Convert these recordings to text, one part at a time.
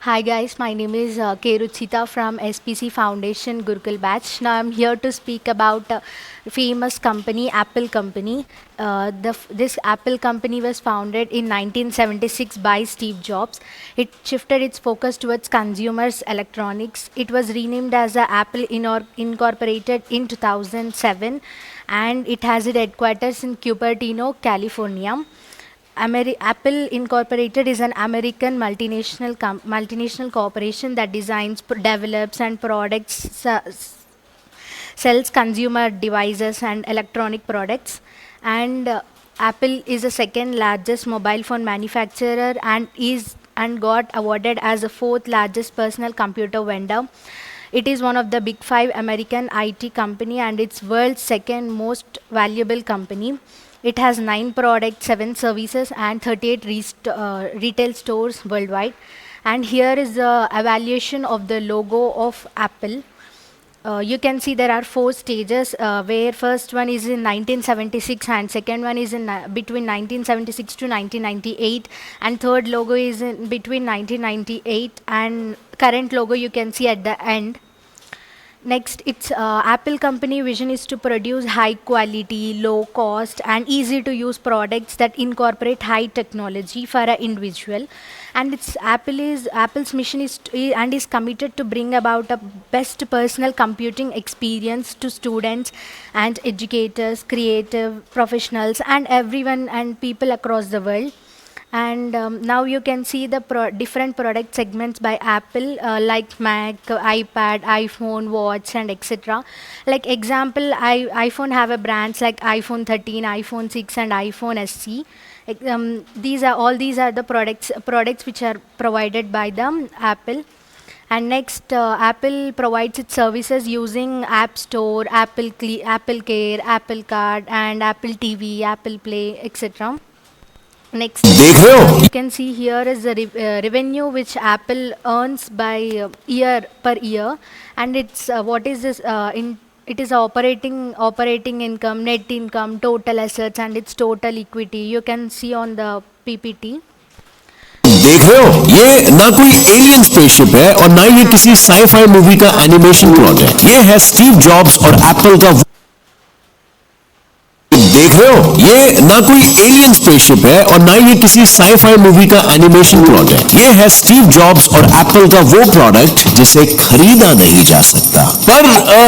Hi guys, my name is K. Ruchita from SPC Foundation Gurukul Batch. Now I'm here to speak about famous company, Apple company. This Apple company was founded in 1976 by Steve Jobs. It shifted its focus towards consumers electronics. It was renamed as Apple Incorporated in 2007, and it has its headquarters in Cupertino, California. Apple Incorporated is an American multinational corporation that designs, develops, and sells consumer devices and electronic products. And Apple is the second largest mobile phone manufacturer and got awarded as the fourth largest personal computer vendor. It is one of the big five American IT company and it's world's second most valuable company. It has 9 products, 7 services, and 38 retail stores worldwide. And here is the evaluation of the logo of Apple. You can see there are 4 stages where first one is in 1976 and second one is in between 1976 to 1998 and third logo is in between 1998 and current logo you can see at the end. Next, its Apple company vision is to produce high quality, low cost, and easy to use products that incorporate high technology for an individual. And Apple's mission is committed to bring about a best personal computing experience to students and educators, creative professionals, and everyone and people across the world. And now you can see the different product segments by Apple like Mac, iPad, iPhone, Watch, and etc. Like example, iPhone have a brands like iPhone 13, iPhone 6, and iPhone SE. These are the products which are provided by the Apple. And next, Apple provides its services using App Store, Apple Care, Apple Card, and Apple TV, Apple Play, etc. Next, देख रहे हो you can see here is the revenue which Apple earns by year per year, and it's what is this in it is operating income, net income, total assets, and its total equity. You can see on the PPT. देख रहे हो ये ना कोई alien spaceship है और ना ये किसी साईफाई मूवी का एनिमेशन प्लॉट है। ये है स्टीव जॉब्स और एप्पल का देख रहे हो ये ना कोई एलियन स्पेसशिप है और ना ये किसी साईफाई मूवी का एनिमेशन प्लॉट है। ये है स्टीव जॉब्स और एप्पल का वो प्रोडक्ट जिसे खरीदा नहीं जा सकता। पर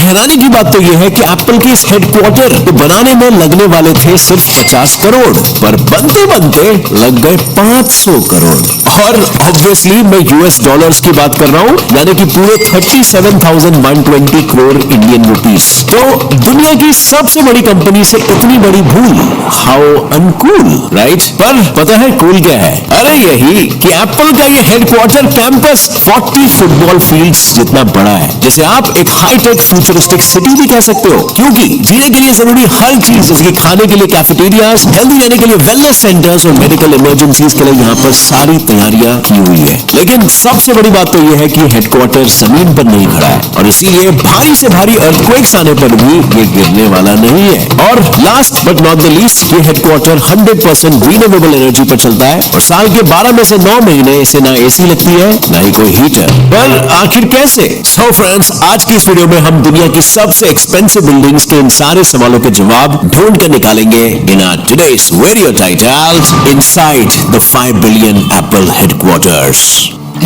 हैरानी की बात तो ये है कि एप्पल के इस हेडक्वार्टर को बनाने में लगने वाले थे सिर्फ 50 करोड़, पर बनते बनते लग गए 500 करोड़। और ऑब्वियसली मैं यूएस डॉलर्स की बात कर रहा हूं, यानी कि पूरे 37,120 करोड़ इंडियन रुपीस। तो दुनिया की सबसे बड़ी कंपनी से इतनी बड़ी भूल, हाउ अनकूल, राइट? पर पता है कूल क्या है? अरे यही कि एप्पल का ये हेडक्वार्टर कैंपस 40 फुटबॉल फील्ड्स जितना बड़ा है, जिसे आप एक हाईटेक फ्यूचरिस्टिक सिटी भी कह सकते हो, क्योंकि जीने के लिए जरूरी हर चीज, जैसे कि खाने के लिए कैफेटेरियाज, हेल्दी रहने के लिए वेलनेस सेंटर्स और मेडिकल इमरजेंसीज के लिए यहाँ पर सारी तैयारियां की हुई है। लेकिन सबसे बड़ी बात तो यह है कि हेडक्वार्टर जमीन पर नहीं खड़ा है और इसीलिए भारी से भारी अर्थक्वेक्स आने पर भी ये गिरने वाला नहीं है। और last but not the least, ये हेडक्वार्टर 100% रिन्यूएबल एनर्जी पर चलता है और साल के 12 में से 9 महीने इसे ना एसी लगती है ना ही कोई हीटर। पर आखिर कैसे? सो फ्रेंड्स, आज की इस वीडियो में हम दुनिया की सबसे एक्सपेंसिव बिल्डिंग्स के इन सारे सवालों के जवाब ढूंढ कर निकालेंगे in our today's video titled inside the 5 billion Apple headquarters.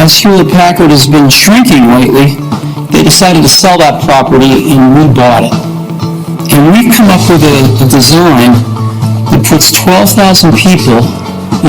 As Hewlett Packard has been shrinking lately, they decided to sell that property and we bought it. And we've come up with a design that puts 12,000 people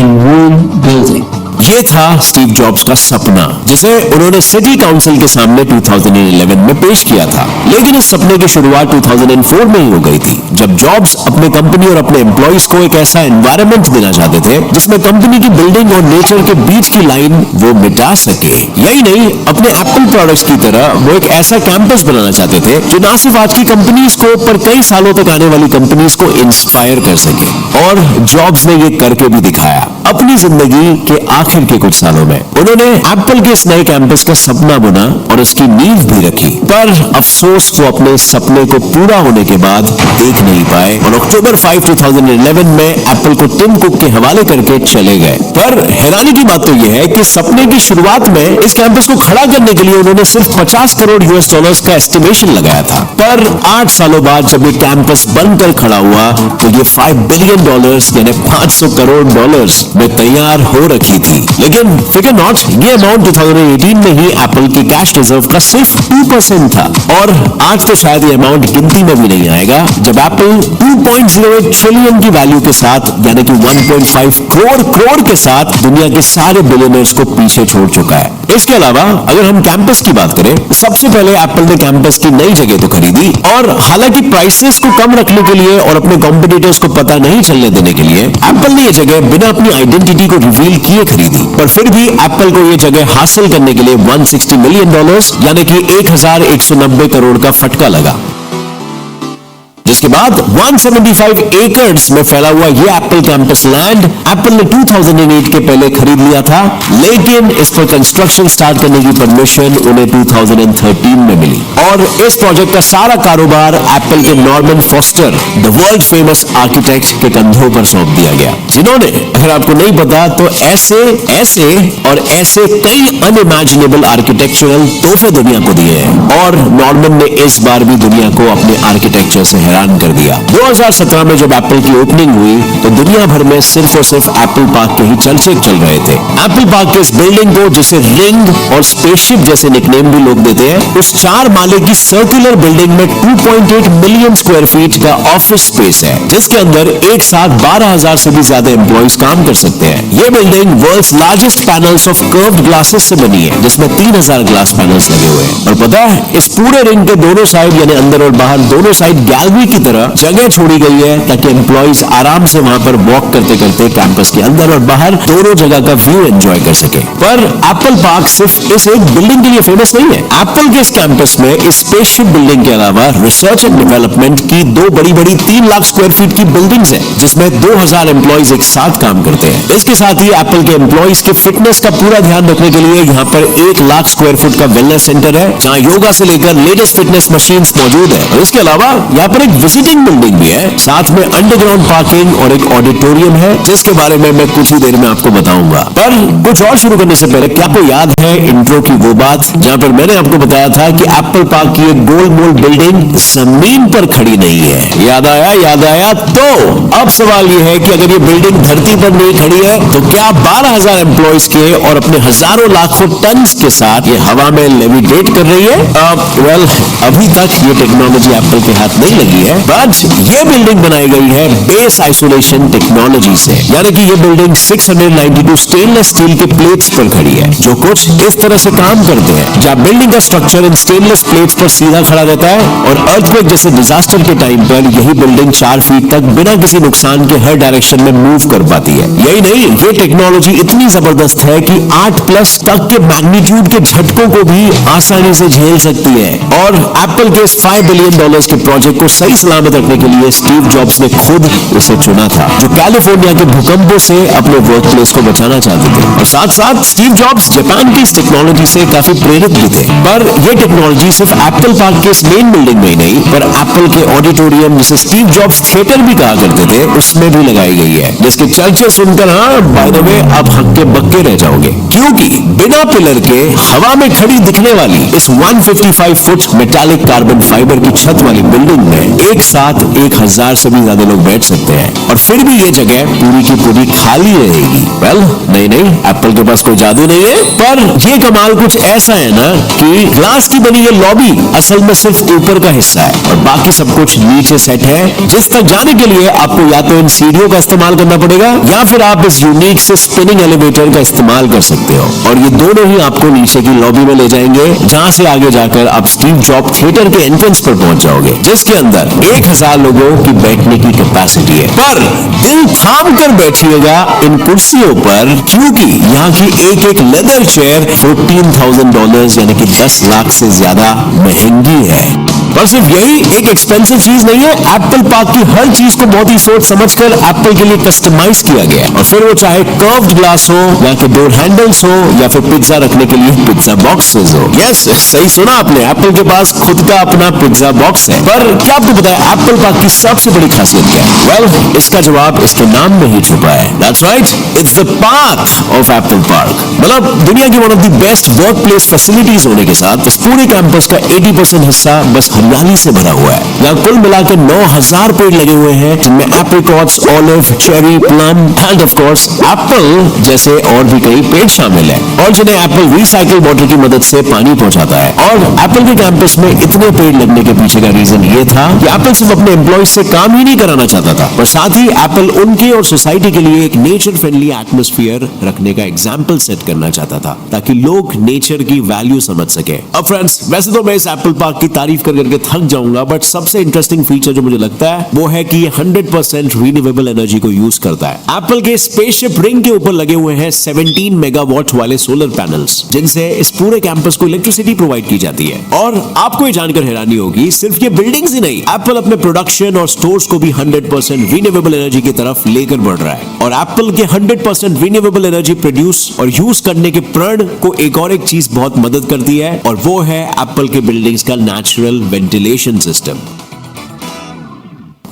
in one building. ये था Steve jobs का सपना, जिसे उन्होंने city council के सामने 2011 में पेश किया था। लेकिन इस सपने की शुरुआत 2004 में ही हो गई थी, जब जॉब्स अपने कंपनी और अपने एम्प्लॉइज को एक ऐसा एनवायरनमेंट देना चाहते थे जिसमें कंपनी की बिल्डिंग और नेचर के बीच की लाइन वो मिटा सके। यही नहीं, अपने एप्पल प्रोडक्ट्स की तरह वो एक ऐसा कैंपस बनाना चाहते थे जो ना सिर्फ आज की कंपनीज को, पर कई सालों तक आने वाली कंपनीज को इंस्पायर कर सके। और जॉब्स ने ये करके भी दिखाया। अब अपनी जिंदगी के आखिर के कुछ सालों में उन्होंने एप्पल के इस नए कैंपस का सपना बुना और उसकी नींव भी रखी, पर अफसोस वो अपने सपने को पूरा होने के बाद देख नहीं पाए और अक्टूबर 5, 2011 में एप्पल को टिम कुक के हवाले करके चले गए। पर हैरानी की बात तो यह है कि सपने की शुरुआत में इस कैंपस को खड़ा करने के लिए उन्होंने सिर्फ 50 करोड़ US डॉलर्स का एस्टिमेशन लगाया था, पर 8 सालों बाद जब ये कैंपस बनकर खड़ा हुआ तो ये $5 बिलियन यानी 500 करोड़ डॉलर्स में तैयार हो रखी थी। लेकिन फिकर नॉट, ये अमाउंट 2018 में ही एप्पल के कैश रिजर्व का सिर्फ 2% था और आज तो शायद ये अमाउंट गिनती में भी नहीं आएगा जब एप्पल 2.08 ट्रिलियन की वैल्यू के साथ यानी कि 1.5 करोड़ के साथ दुनिया के सारे बिलियनर्स को पीछे छोड़ चुका है। इसके अलावा अगर हम कैंपस की बात करें, सबसे पहले एप्पल ने कैंपस की नई जगह तो खरीदी और हालांकि प्राइसेस को कम रखने के लिए और अपने कॉम्पिटिटर्स को पता नहीं चलने देने के लिए एप्पल ने यह जगह बिना अपनी आइडेंटिटी को रिवील किए खरीदी, पर फिर भी एप्पल को यह जगह हासिल करने के लिए $160 मिलियन यानी कि 1190 करोड़ का फटका लगा। जिसके बाद 175 एकर्स में फैला हुआ ये एप्पल कैंपस लैंड एप्पल ने 2008 के पहले खरीद लिया था, लेकिन इस पर कंस्ट्रक्शन स्टार्ट करने की परमिशन उन्हें 2013 में मिली और इस प्रोजेक्ट का सारा कारोबार एप्पल के Norman foster, the world famous architect के कंधों पर सौंप दिया गया, जिन्होंने, अगर आपको नहीं पता तो ऐसे कई अनइमेजिनेबल आर्किटेक्चरल तोहफे दुनिया को दिए हैं और नॉर्मन ने इस बार भी दुनिया को अपने आर्किटेक्चर से हैरान कर दिया। 2017 में जब एप्पल की ओपनिंग हुई तो दुनिया भर में सिर्फ और सिर्फ एप्पल पार्क के ही चर्चे चल रहे थे। एप्पल पार्क के इस बिल्डिंग को, जिसे रिंग और स्पेसशिप जैसे निकनेम भी लोग देते हैं, उस 4 माले की सर्कुलर बिल्डिंग में 2.8 मिलियन स्क्वायर फीट का ऑफिस स्पेस है, जिसके अंदर एक साथ 12,000 से भी ज्यादा एम्प्लॉइज काम कर सकते हैं। ये building world's largest panels of curved glasses से बनी है, जिसमें 3000 ग्लास पैनल्स लगे हुए हैं और पता है इस पूरे रिंग के दोनों साइड यानी अंदर और बाहर दोनों साइड गैलरी की तरह जगह छोड़ी गई है ताकि एम्प्लॉइज आराम से वहां पर वॉक करते करते कैंपस के अंदर और बाहर दोनों जगह का व्यू एंजॉय कर सके। पर एप्पल पार्क सिर्फ इस एक बिल्डिंग के लिए फेमस नहीं है। एप्पल के इस कैंपस में इस स्पेसशिप बिल्डिंग के अलावा रिसर्च एंड डेवलपमेंट की 2 बड़ी 3 लाख स्क्वायर फीट की बिल्डिंग्स हैं, जिसमें 2000 एम्प्लॉइज एक साथ काम करते हैं। इसके साथ ही एप्पल के एम्प्लॉइज के फिटनेस का पूरा ध्यान रखने के लिए यहाँ पर 1 लाख स्क्वायर फुट का वेलनेस सेंटर है, जहाँ योगा से लेकर लेटेस्ट फिटनेस मशीन्स मौजूद है। और इसके अलावा यहाँ पर एक विजिटिंग बिल्डिंग भी है, साथ में अंडरग्राउंड पार्किंग और एक ऑडिटोरियम है, जिसके बारे में मैं कुछ ही देर में आपको बताऊंगा। पर कुछ और शुरू करने से पहले क्या आपको याद है इंट्रो की वो बात जहां पर मैंने आपको बताया था कि एप्पल पार्क की एक गोल मोल बिल्डिंग जमीन पर खड़ी नहीं है? याद आया? तो अब सवाल ये है कि अगर ये बिल्डिंग धरती पर नहीं खड़ी है तो क्या 12,000 एम्प्लॉइज के और अपने हजारों लाखों टन के साथ ये हवा में लेविटेट कर रही है? वेल, अभी तक ये टेक्नोलॉजी एप्पल के हाथ नहीं लगी है, बट ये बिल्डिंग बनाई गई है बेस आइसोलेशन टेक्नोलॉजी से, यानी कि ये बिल्डिंग 692 स्टेनलेस स्टील के प्लेट्स पर खड़ी है, जो कुछ इस तरह से काम करते हैं। जहाँ बिल्डिंग का स्ट्रक्चर इन स्टेनलेस प्लेट्स पर सीधा खड़ा रहता है और अर्थक्वेक जैसे डिजास्टर के टाइम पर यही बिल्डिंग 4 फीट तक बिना किसी नुकसान के हर डायरेक्शन में मूव कर पाती है। यही नहीं, ये टेक्नोलॉजी इतनी जबरदस्त है कि 8+ तक के मैग्नीट्यूड के झटकों को भी आसानी से झेल सकती है। और एप्पल के इस $5 बिलियन के प्रोजेक्ट को सही सलामत रखने के लिए स्टीव जॉब्स ने खुद इसे चुना था, जो कैलिफोर्निया के भूकंपों से अपने वर्क प्लेस को बचाना चाहते थे। और साथ साथ स्टीव जॉब्स जापान की इस टेक्नोलॉजी से काफी प्रेरित भी थे। पर यह टेक्नोलॉजी सिर्फ एप्पल पार्क के इस मेन बिल्डिंग में ही नहीं, पर एप्पल के ऑडिटोरियम, जिसे स्टीव जॉब्स थिएटर भी कहा करते थे, उसमें भी लगाई गई है, जिसके चर्चे सुनकर बाय द वे आप हक्के बक्के रह जाओगे, क्योंकि बिना पिलर के हवा में खड़ी दिखने वाली इस 155 फुट मेटालिक कार्बन फाइबर की छत वाली बिल्डिंग में एक साथ 1000 से भी ज्यादा लोग बैठ सकते हैं और फिर भी ये जगह पूरी की पूरी खाली रहेगी। वेल, नहीं, एप्पल के पास कोई जादू नहीं है, पर ये कमाल कुछ ऐसा है ना कि ग्लास की बनी ये लॉबी असल में सिर्फ ऊपर का हिस्सा है और बाकी सब कुछ नीचे सेट है, जिस तक जाने के लिए आपको या तो इन सीढ़ियों का इस्तेमाल करना पड़ेगा या फिर आप इस यूनिक से स्पिनिंग एलिवेटर का इस्तेमाल कर सकते हो और ये दोनों ही आपको नीचे की लॉबी में ले जाएंगे, जहां से आगे जाकर आप स्टीव जॉब थिएटर के एंट्रेंस पर पहुंच जाओगे, जिसके अंदर 1000 लोगों की बैठने की कैपेसिटी है। पर दिल थाम कर बैठिएगा इन कुर्सियों पर, क्योंकि यहाँ की एक लेदर चेयर $14,000 यानी कि 10 लाख से ज्यादा महंगी है। पर सिर्फ यही एक एक्सपेंसिव चीज नहीं है, एप्पल पार्क की हर चीज को बहुत ही सोच समझकर एप्पल के लिए कस्टमाइज किया गया है। और फिर वो चाहे कर्व्ड ग्लास हो या कि डोर हैंडल्स हो या फिर पिज्जा रखने के लिए पिज्जा बॉक्सेस हो। यस, सही सुना आपने, एप्पल के पास खुद का अपना पिज्जा बॉक्स है। पर क्या आपको पता है एप्पल पार्क की सबसे बड़ी खासियत क्या है? वेल, इसका जवाब इसके नाम में ही छुपा है। That's right, it's the park of Apple park. मतलब दुनिया की one of the best work place facilities होने के साथ इस पूरे कैंपस का 80% हिस्सा बस हरियाली से भरा हुआ है। यहाँ कुल मिलाकर 9000 पेड़ लगे हुए हैं, जिनमें apricots, olive, cherry, plum end of course Apple जैसे और भी कई पेड़ शामिल हैं, और जिन्हें एप्पल रिसाइकिल वाटर की मदद से पानी पहुंचाता है। और एप्पल के कैंपस में इतने पेड़ लगने के पीछे का रीजन ये था कि एप्पल सिर्फ अपने एम्प्लॉइज से काम ही नहीं कराना चाहता था, पर साथ ही एप्पल उनके और सोसाइटी के लिए एक नेचर फ्रेंडली एटमॉस्फेयर रखने का एग्जाम्पल सेट करना चाहता था, ताकि लोग नेचर की वैल्यू समझ सके। अब फ्रेंड्स, वैसे तो मैं इस एप्पल पार्क की तारीफ कर करके थक जाऊंगा, बट सबसे इंटरेस्टिंग फीचर जो मुझे लगता है वो है कि ये 100% रिन्यूएबल एनर्जी को यूज करता है। एप्पल के स्पेसशिप रिंग के ऊपर लगे हुए हैं 17 मेगावाट वाले सोलर पैनल्स, जिनसे इस पूरे कैंपस को इलेक्ट्रिसिटी प्रोवाइड की जाती है। और आपको ये जानकर हैरानी होगी, सिर्फ ये बिल्डिंग्स ही नहीं, एप्पल अपने प्रोडक्शन और स्टोर्स को भी 100% रिन्यूएबल एनर्जी की तरफ लेकर बढ़ रहा है। और एप्पल के 100% रिन्यूएबल एनर्जी प्रोड्यूस और यूज करने के प्रण को एक चीज बहुत मदद करती है, और वो है एप्पल के बिल्डिंग्स का नेचुरल वेंटिलेशन सिस्टम।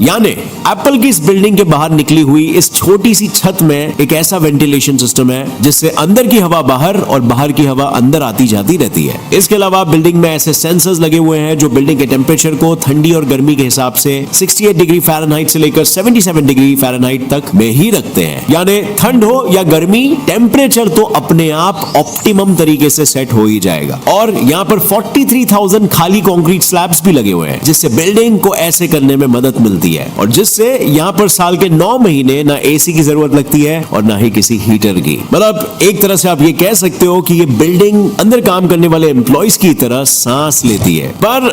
यानी एप्पल की इस बिल्डिंग के बाहर निकली हुई इस छोटी सी छत में एक ऐसा वेंटिलेशन सिस्टम है जिससे अंदर की हवा बाहर और बाहर की हवा अंदर आती जाती रहती है। इसके अलावा बिल्डिंग में ऐसे सेंसर्स लगे हुए हैं जो बिल्डिंग के टेम्परेचर को ठंडी और गर्मी के हिसाब से 68 डिग्री फ़ारेनहाइट से लेकर 77 डिग्री फ़ारेनहाइट तक में ही रखते हैं। यानी ठंड हो या गर्मी, टेम्परेचर तो अपने आप ऑप्टिमम तरीके से सेट हो ही जाएगा। और यहाँ पर 43,000 खाली कंक्रीट स्लैब्स भी लगे हुए हैं, जिससे बिल्डिंग को ऐसे करने में मदद मिलती है, और जिससे यहाँ पर साल के 9 महीने ना एसी की जरूरत लगती है और ना ही किसी हीटर की। मतलब एक तरह से आप ये कह सकते हो कि ये बिल्डिंग अंदर काम करने वाले एम्प्लॉइज की तरह सांस लेती है। पर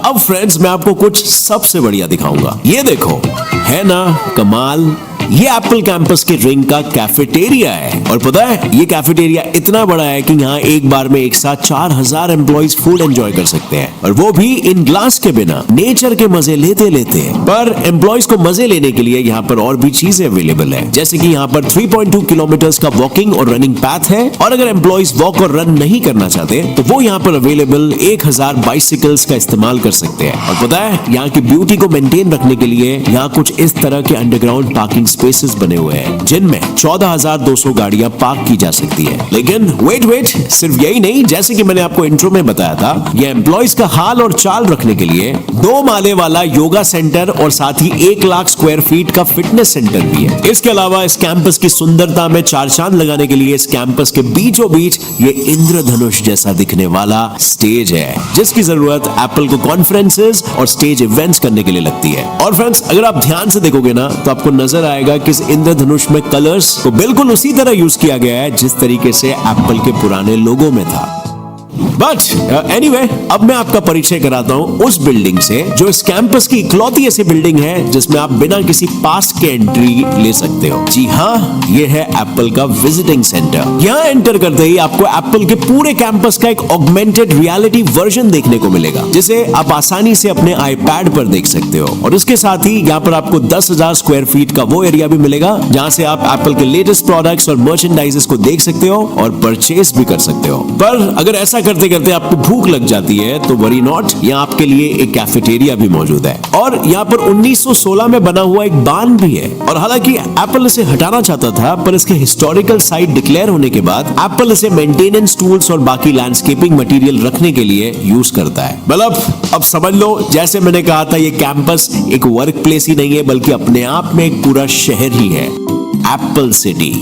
अब फ्रेंड्स, मैं आपको कुछ सबसे बढ़िया दिखाऊंगा। ये देखो, है ना कमाल, ये एप्पल कैंपस के रिंग का कैफेटेरिया है। और पता है, ये कैफेटेरिया इतना बड़ा है कि यहाँ एक बार में एक साथ 4000 एम्प्लॉइज फूड एंजॉय कर सकते हैं, और वो भी इन ग्लास के बिना, नेचर के मजे लेते लेते। पर एम्प्लॉइज को मजे लेने के लिए यहाँ पर और भी चीजें अवेलेबल है, जैसे कि यहाँ पर 3.2 किलोमीटर का वॉकिंग और रनिंग पैथ है। और अगर एम्प्लॉइज वॉक और रन नहीं करना चाहते तो वो यहाँ पर अवेलेबल 1000 बाइसिकल्स का इस्तेमाल कर सकते हैं। और पता है, यहाँ की ब्यूटी को मेंटेन रखने के लिए यहाँ कुछ इस तरह के अंडरग्राउंड पार्किंग स्पेसेस बने हुए हैं, जिनमें 14,200 गाड़ियां पार्क की जा सकती है। लेकिन वेट, सिर्फ यही नहीं, जैसे कि मैंने आपको इंट्रो में बताया था, ये एम्प्लॉइज का हाल और चाल रखने के लिए 2 माले वाला योगा सेंटर और साथ ही 1 लाख स्क्वायर फीट का फिटनेस सेंटर भी है। इसके अलावा इस कैंपस की सुंदरता में 4 चांद लगाने के लिए इस कैंपस के बीचों बीच ये इंद्रधनुष जैसा दिखने वाला स्टेज है, जिसकी जरूरत एप्पल को कॉन्फ्रेंसेस और स्टेज इवेंट्स करने के लिए लगती है। और फ्रेंड्स, अगर आप ध्यान से देखोगे ना, तो आपको नजर आएगा कि इस इंद्रधनुष में कलर्स को बिल्कुल उसी तरह यूज किया गया है जिस तरीके से एप्पल के पुराने लोगो में था। बट एनीवे, अब मैं आपका परिचय कराता हूं उस बिल्डिंग से जो इस कैंपस की इकलौती ऐसी बिल्डिंग है जिसमें आप बिना किसी पास के एंट्री ले सकते हो। जी हाँ, ये है एप्पल का विजिटिंग सेंटर। यहाँ एंटर करते ही आपको एप्पल के पूरे कैंपस का एक ऑगमेंटेड रियलिटी वर्जन देखने को मिलेगा, जिसे आप आसानी से अपने आईपैड पर देख सकते हो। और उसके साथ ही यहाँ पर आपको 10,000 स्क्वायर फीट का वो एरिया भी मिलेगा जहाँ से आप एप्पल के लेटेस्ट प्रोडक्ट्स और मर्चेंडाइजेस को देख सकते हो और परचेस भी कर सकते हो। पर अगर ऐसा करते करते आपको भूख लग जाती है तो वरी नॉट, यहाँ आपके लिए एक कैफेटेरिया भी मौजूद है। और यहाँ पर 1916 में बना हुआ एक बान भी है। और हालांकि एप्पल इसे हटाना चाहता था, पर इसके हिस्टोरिकल साइट डिक्लेयर होने के बाद एप्पल इसे मेंटेनेंस टूल्स और बाकी लैंडस्केपिंग मटेरियल रखने के लिए यूज करता है। मतलब अब समझ लो, जैसे मैंने कहा था, ये कैंपस एक वर्क प्लेस ही नहीं है, बल्कि अपने आप में एक पूरा शहर ही है, एप्पल सिटी।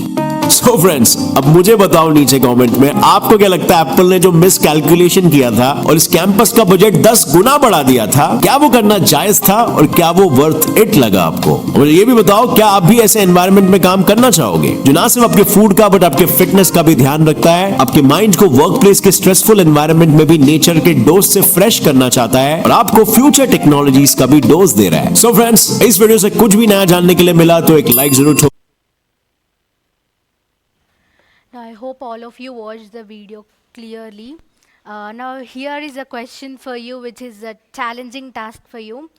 सो फ्रेंड्स, अब मुझे बताओ नीचे कमेंट में, आपको क्या लगता है एप्पल ने जो मिस कैलकुलेशन किया था और इस कैंपस का बजट 10 गुना बढ़ा दिया था, क्या वो करना जायज था और क्या वो वर्थ इट लगा आपको? और ये भी बताओ, क्या आप भी ऐसे एनवायरनमेंट में काम करना चाहोगे जो ना सिर्फ आपके फूड का बट आपके फिटनेस का भी ध्यान रखता है, आपके माइंड को वर्क प्लेस के स्ट्रेसफुल एनवायरनमेंट में भी नेचर के डोज से फ्रेश करना चाहता है और आपको फ्यूचर टेक्नोलॉजीज का भी डोज दे रहा है? सो फ्रेंड्स, इस वीडियो से कुछ भी नया जानने के लिए मिला तो एक लाइक जरूर छोड़। Now, I hope all of you watched the video clearly. Now, here is a question for you, which is a challenging task for you.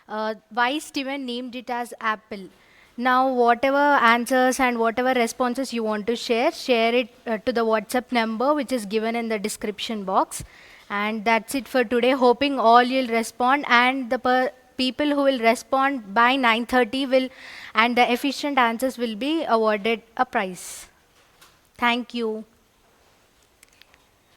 Why Steven named it as Apple? Now, whatever answers and whatever responses you want to share it to the WhatsApp number, which is given in the description box. And that's it for today. Hoping all you'll respond, and the people who will respond by 9:30 will, and the efficient answers will be awarded a prize. Thank you.